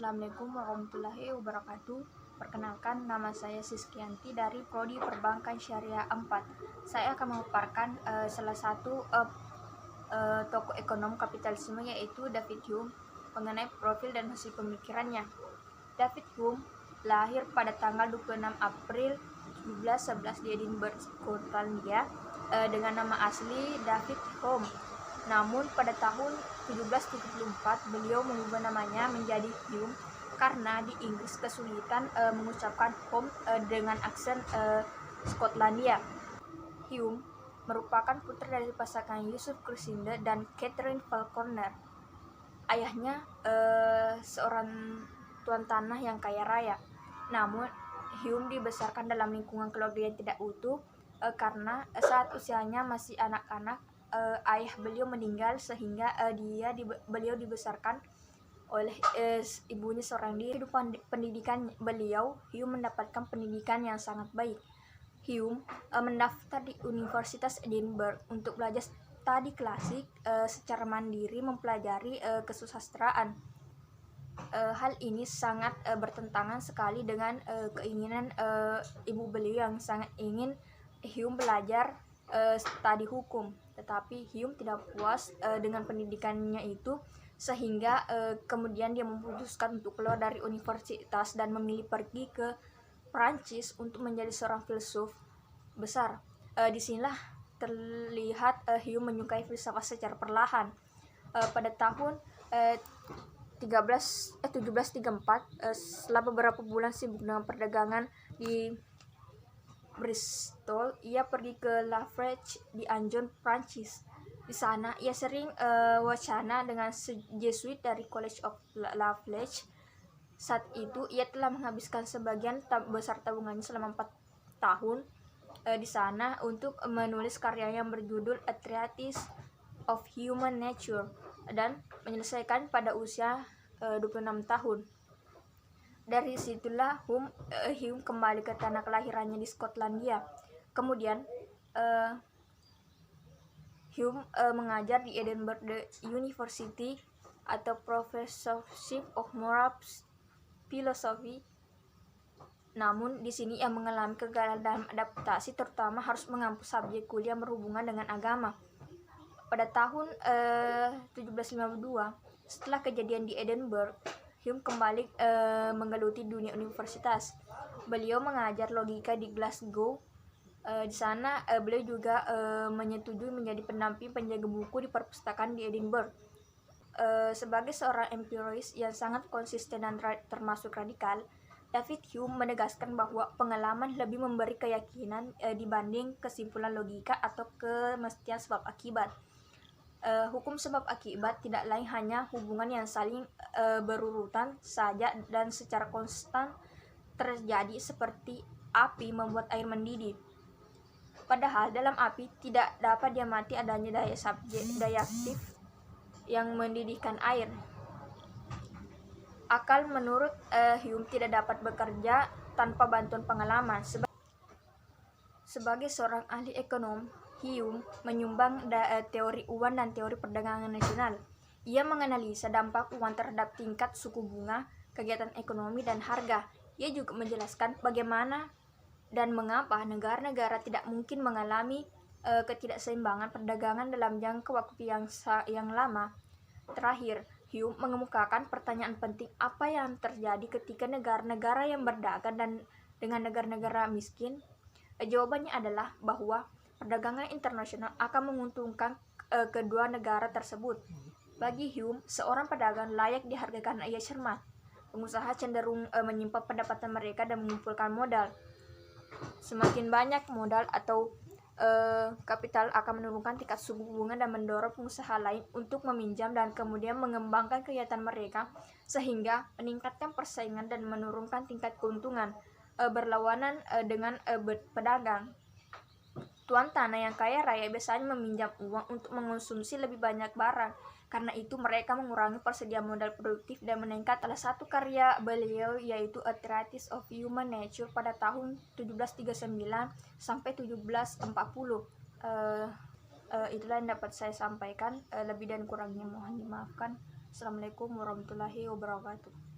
Assalamualaikum warahmatullahi wabarakatuh. Perkenalkan, nama saya Siskianti dari Prodi Perbankan Syariah 4. Saya akan memaparkan salah satu tokoh ekonom kapitalisme, yaitu David Hume, mengenai profil dan hasil pemikirannya. David Hume lahir pada tanggal 26 April 1711 di Edinburgh, Skotlandia, dengan nama asli David Hume. Namun pada tahun 1774 beliau mengubah namanya menjadi Hume karena di Inggris kesulitan mengucapkan Hume dengan aksen Skotlandia. Hume merupakan putra dari pasangan Yusuf Cruikshank dan Catherine Falconer. Ayahnya seorang tuan tanah yang kaya raya. Namun Hume dibesarkan dalam lingkungan keluarga yang tidak utuh karena saat usianya masih anak-anak, ayah beliau meninggal sehingga beliau dibesarkan oleh ibunya seorang diri. Kehidupan pendidikan beliau, Hume mendapatkan pendidikan yang sangat baik. Hume mendaftar di Universitas Edinburgh untuk belajar studi klasik secara mandiri, mempelajari kesusastraan. Hal ini sangat bertentangan sekali dengan keinginan ibu beliau yang sangat ingin Hume belajar studi hukum. Tetapi Hume tidak puas dengan pendidikannya itu, sehingga kemudian dia memutuskan untuk keluar dari universitas dan memilih pergi ke Prancis untuk menjadi seorang filsuf besar. Disinilah terlihat Hume menyukai filsafat secara perlahan. Pada tahun 1734, setelah beberapa bulan sibuk dengan perdagangan di Bristol, ia pergi ke Lafleche di Anjou, Prancis. Di sana ia sering wacana dengan Jesuit dari College of Lafleche. Saat itu ia telah menghabiskan sebagian besar tabungannya selama 4 tahun di sana untuk menulis karya yang berjudul A Treatise of Human Nature dan menyelesaikan pada usia 26 tahun. Dari situlah Hume kembali ke tanah kelahirannya di Skotlandia. Kemudian Hume mengajar di Edinburgh University atau Professorship of Moral Philosophy. Namun di sini ia mengalami kegagalan dalam adaptasi, terutama harus mengampu subjek kuliah berhubungan dengan agama. Pada tahun 1752, setelah kejadian di Edinburgh, Hume kembali menggeluti dunia universitas. Beliau mengajar logika di Glasgow. Di sana beliau juga menyetujui menjadi pendamping penjaga buku di perpustakaan di Edinburgh. Sebagai seorang empiris yang sangat konsisten dan termasuk radikal, David Hume menegaskan bahwa pengalaman lebih memberi keyakinan dibanding kesimpulan logika atau kemestian sebab akibat. Hukum sebab akibat tidak lain hanya hubungan yang saling berurutan saja dan secara konstan terjadi, seperti api membuat air mendidih. Padahal dalam api tidak dapat diamati adanya daya aktif yang mendidihkan air. Akal menurut Hume tidak dapat bekerja tanpa bantuan pengalaman. Sebagai seorang ahli ekonom, Hume menyumbang teori uang dan teori perdagangan nasional. Ia menganalisa dampak uang terhadap tingkat suku bunga, kegiatan ekonomi, dan harga. Ia juga menjelaskan bagaimana dan mengapa negara-negara tidak mungkin mengalami ketidakseimbangan perdagangan dalam jangka waktu yang lama. Terakhir, Hume mengemukakan pertanyaan penting, apa yang terjadi ketika negara-negara yang berdagang dengan negara-negara miskin? Jawabannya adalah bahwa perdagangan internasional akan menguntungkan kedua negara tersebut. Bagi Hume, seorang pedagang layak dihargai karena ia cermat. Pengusaha cenderung menyimpan pendapatan mereka dan mengumpulkan modal. Semakin banyak modal atau kapital akan menurunkan tingkat suku bunga dan mendorong pengusaha lain untuk meminjam dan kemudian mengembangkan kegiatan mereka, sehingga meningkatkan persaingan dan menurunkan tingkat keuntungan, berlawanan dengan pedagang. Tuan tanah yang kaya raya biasanya meminjam uang untuk mengonsumsi lebih banyak barang. Karena itu mereka mengurangi persediaan modal produktif dan meningkat. Salah satu karya beliau yaitu A Treatise of Human Nature pada tahun 1739 sampai 1740. Itulah yang dapat saya sampaikan. Lebih dan kurangnya mohon dimaafkan. Assalamualaikum warahmatullahi wabarakatuh.